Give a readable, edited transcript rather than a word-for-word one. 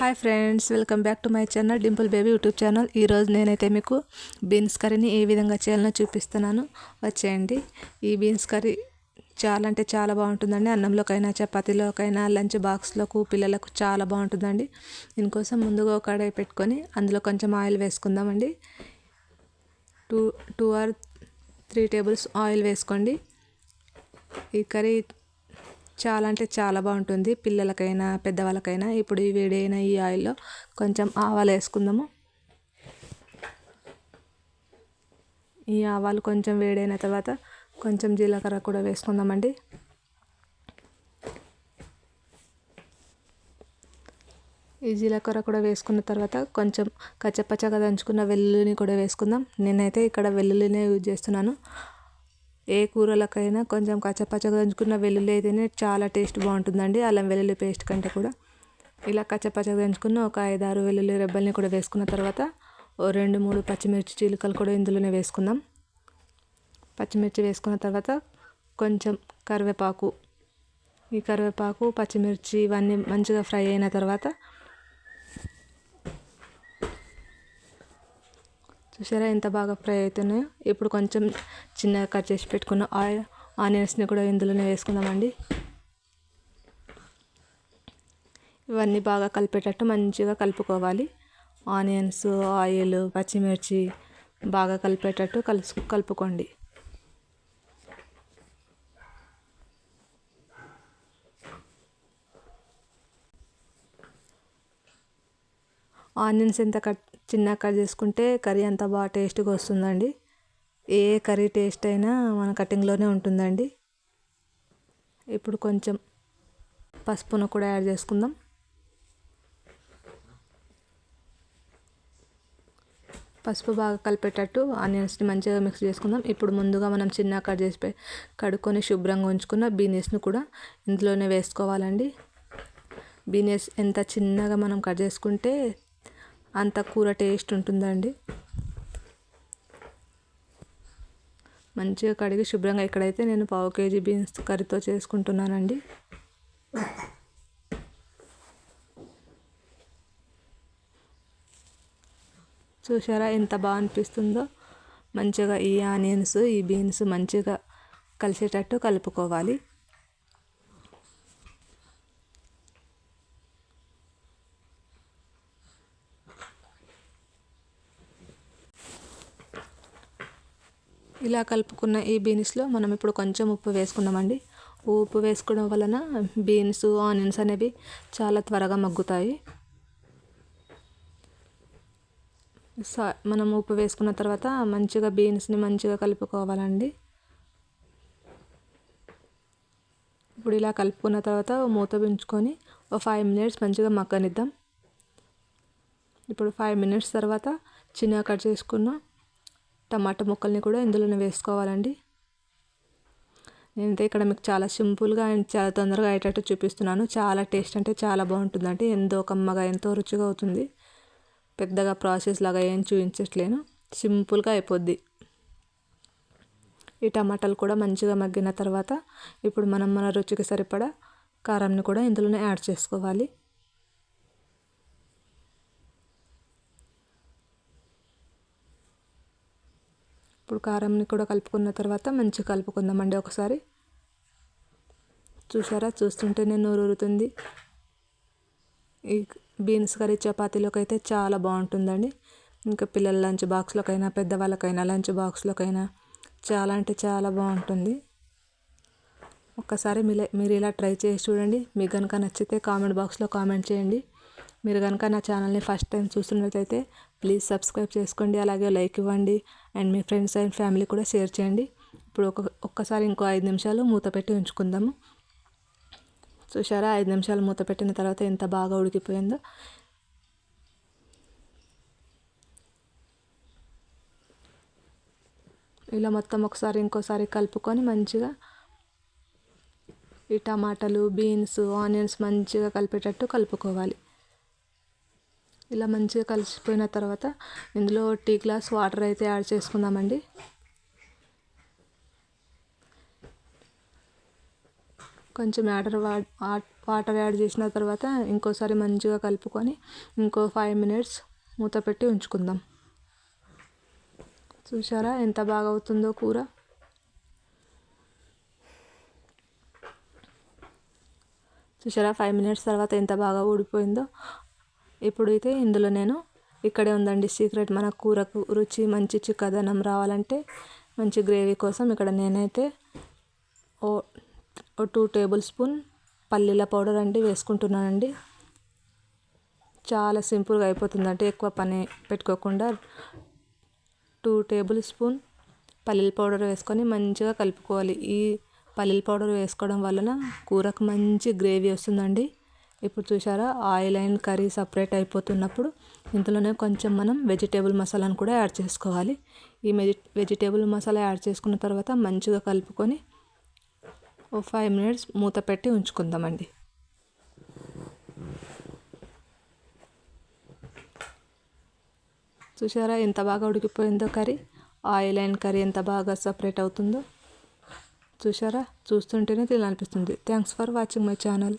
Hi friends, welcome back to my channel Dimple baby YouTube channel. ఈరోజు నేనైతే మీకు beans కర్రీని ఏ విధంగా చేయాలో చూపిస్తున్నాను. వచ్చేయండి. ఈ బీన్స్ కర్రీ చాలా అంటే చాలా బాగుంటుందండి. అన్నంలోకైనా చపాతీలోకైనా లంచ్ బాక్స్లకు పిల్లలకు చాలా బాగుంటుందండి. దీనికోసం ముందుగా ఒక కడాయి పెట్టుకొని అందులో కొంచెం ఆయిల్ వేసుకుందామండి. 2 or 3 tables ఆయిల్ వేసుకోండి. ఈ కర్రీ చాలా అంటే చాలా బాగుంటుంది, పిల్లలకైనా పెద్దవాళ్ళకైనా. ఇప్పుడు ఈ వేడైన ఈ ఆయిల్లో కొంచెం ఆవాలు వేసుకుందాము. ఈ ఆవాలు కొంచెం వేడైన తర్వాత కొంచెం జీలకర్ర కూడా వేసుకుందామండి. ఈ జీలకర్ర కూడా వేసుకున్న తర్వాత కొంచెం కచ్చపచ్చగా దంచుకున్న వెల్లుల్లిని కూడా వేసుకుందాం. నేనైతే ఇక్కడ వెల్లుల్లినే యూజ్ చేస్తున్నాను. ఏ కూరలకైనా కొంచెం కచ్చపచ్చగా దంచుకున్న వెల్లుల్లి అయితేనే చాలా టేస్ట్ బాగుంటుందండి, అల్లం వెల్లుల్లి పేస్ట్ కంటే కూడా. ఇలా కచ్చపచ్చగా దంచుకున్న ఒక 5-6 వెల్లుల్లి రెబ్బల్ని కూడా వేసుకున్న తర్వాత 2-3 పచ్చిమిర్చి చీలికలు కూడా ఇందులోనే వేసుకుందాం. పచ్చిమిర్చి వేసుకున్న తర్వాత కొంచెం కరివేపాకు. ఈ కరివేపాకు పచ్చిమిర్చి ఇవన్నీ మంచిగా ఫ్రై అయిన తర్వాత చూసారా ఎంత బాగా ఫ్రై అవుతున్నాయో. ఇప్పుడు కొంచెం చిన్నగా కట్ చేసి పెట్టుకున్న ఆనియన్స్ని కూడా ఇందులోనే వేసుకుందామండి. ఇవన్నీ బాగా కలిపేటట్టు మంచిగా కలుపుకోవాలి. ఆనియన్స్, ఆయిల్, పచ్చిమిర్చి బాగా కలిపేటట్టు కలుపుకోండి. ఆనియన్స్ ఎంత చిన్నగా కట్ చేసుకుంటే కర్రీ అంత బాగా టేస్ట్గా వస్తుందండి. ఏ కర్రీ టేస్ట్ అయినా మన కటింగ్లోనే ఉంటుందండి. ఇప్పుడు కొంచెం పసుపును కూడా యాడ్ చేసుకుందాం. పసుపు బాగా కలిపేటట్టు ఆనియన్స్ని మంచిగా మిక్స్ చేసుకుందాం. ఇప్పుడు ముందుగా మనం చిన్నగా కట్ చేసి కడుక్కొని శుభ్రంగా ఉంచుకున్న బీనెస్ను కూడా ఇందులోనే వేసుకోవాలండి. బీనెస్ ఎంత చిన్నగా మనం కట్ చేసుకుంటే అంత కూర టేస్ట్ ఉంటుందండి. మంచిగా కడిగి శుభ్రంగా, ఇక్కడైతే నేను 1/2 kg బీన్స్ కర్రీతో చేసుకుంటున్నానండి. చూసారా ఎంత బాగా అనిపిస్తుందో. మంచిగా ఈ ఆనియన్స్, ఈ బీన్స్ మంచిగా కలిసేటట్టు కలుపుకోవాలి. ఇలా కలుపుకున్న ఈ బీన్స్లో మనం ఇప్పుడు కొంచెం ఉప్పు వేసుకుందామండి. ఉప్పు వేసుకోవడం వలన బీన్స్, ఆనియన్స్ అనేవి చాలా త్వరగా మగ్గుతాయి. మనం ఉప్పు వేసుకున్న తర్వాత మంచిగా బీన్స్ని మంచిగా కలుపుకోవాలండి. ఇప్పుడు ఇలా కలుపుకున్న తర్వాత మూత ఉంచుకొని 5 minutes మంచిగా మగ్గనిద్దాం. ఇప్పుడు 5 minutes తర్వాత చిన్నగా కట్ చేసుకున్న టమాటా ముక్కల్ని కూడా ఇందులోనే వేసుకోవాలండి. నేనైతే ఇక్కడ మీకు చాలా సింపుల్గా అండ్ చాలా తొందరగా అయ్యేటట్టు చూపిస్తున్నాను. చాలా టేస్ట్ అంటే చాలా బాగుంటుందండి. ఎంతో కమ్మగా, ఎంతో రుచిగా అవుతుంది. పెద్దగా ప్రాసెస్ లాగా ఏం చూపించట్లేను, సింపుల్గా అయిపోద్ది. ఈ టమాటాలు కూడా మంచిగా మగ్గిన తర్వాత ఇప్పుడు మనం మన రుచికి సరిపడా కారంని కూడా ఇందులోనే యాడ్ చేసుకోవాలి. ఇప్పుడు కారంని కూడా కలుపుకున్న తర్వాత మంచిగా కలుపుకుందామండి ఒకసారి. చూసారా, చూస్తుంటేనే నోరు ఊరుతుంది. ఈ బీన్స్ కర్రీ చపాతీలోకి అయితే చాలా బాగుంటుందండి. ఇంకా పిల్లల లంచ్ బాక్స్లోకైనా, పెద్దవాళ్ళకైనా లంచ్ బాక్స్లోకైనా చాలా అంటే చాలా బాగుంటుంది. ఒక్కసారి మీరు ఇలా ట్రై చేసి చూడండి. మీకు కనుక నచ్చితే కామెంట్ బాక్స్లో కామెంట్ చేయండి. మీరు కనుక నా ఛానల్ని ఫస్ట్ టైం చూస్తున్నట్లయితే ప్లీజ్ సబ్స్క్రైబ్ చేసుకోండి. అలాగే లైక్ ఇవ్వండి and me friends and family కూడా షేర్ చేయండి. ఇప్పుడు ఒక్కసారి ఇంకో 5 నిమిషాలు మూత పెట్టి ఉంచుకుందాము. చూసారా, 5 నిమిషాలు మూత పెట్టిన తర్వాత ఎంత బాగా ఉడికిపోయిందో. ఇలా మొత్తం ఒకసారి ఇంకోసారి కలుపుకొని మంచిగా ఈ టమాటాలు, బీన్స్, ఆనియన్స్ మంచిగా కలిపేటట్టు కలుపుకోవాలి. ఇలా మంచిగా కలిసిపోయిన తర్వాత ఇందులో టీ గ్లాస్ వాటర్ అయితే యాడ్ చేసుకుందామండి. కొంచెం వాటర్ యాడ్ చేసిన తర్వాత ఇంకోసారి మంచిగా కలుపుకొని ఇంకో 5 minutes మూత పెట్టి ఉంచుకుందాం. చూసారా ఎంత బాగా అవుతుందో కూర. చూసారా 5 minutes తర్వాత ఎంత బాగా ఊడిపోయిందో. ఇప్పుడు అయితే ఇందులో నేను ఇక్కడే ఉందండి సీక్రెట్, మన కూరకు రుచి మంచి చిక్కదనం రావాలంటే మంచి గ్రేవీ కోసం ఇక్కడ నేనైతే 2 tablespoon పల్లీల పౌడర్ అండి వేసుకుంటున్నానండి. చాలా సింపుల్గా అయిపోతుందంటే ఎక్కువ పని పెట్టుకోకుండా 2 tablespoon పల్లీల పౌడర్ వేసుకొని మంచిగా కలుపుకోవాలి. ఈ పల్లీల పౌడర్ వేసుకోవడం వలన కూరకు మంచి గ్రేవీ వస్తుందండి. ఇప్పుడు చూసారా ఆయిల్ అండ్ కర్రీ సపరేట్ అయిపోతున్నప్పుడు ఇందులోనే కొంచెం మనం వెజిటేబుల్ మసాలాను కూడా యాడ్ చేసుకోవాలి. ఈ వెజిటేబుల్ మసాలా యాడ్ చేసుకున్న తర్వాత మంచిగా కలుపుకొని 5 minutes మూత పెట్టి ఉంచుకుందామండి. చూసారా ఎంత బాగా ఉడికిపోయిందో కర్రీ. ఆయిల్ అండ్ కర్రీ ఎంత బాగా సపరేట్ అవుతుందో చూసారా. చూస్తుంటేనే తినాలనిపిస్తుంది. Thanks for watching my channel.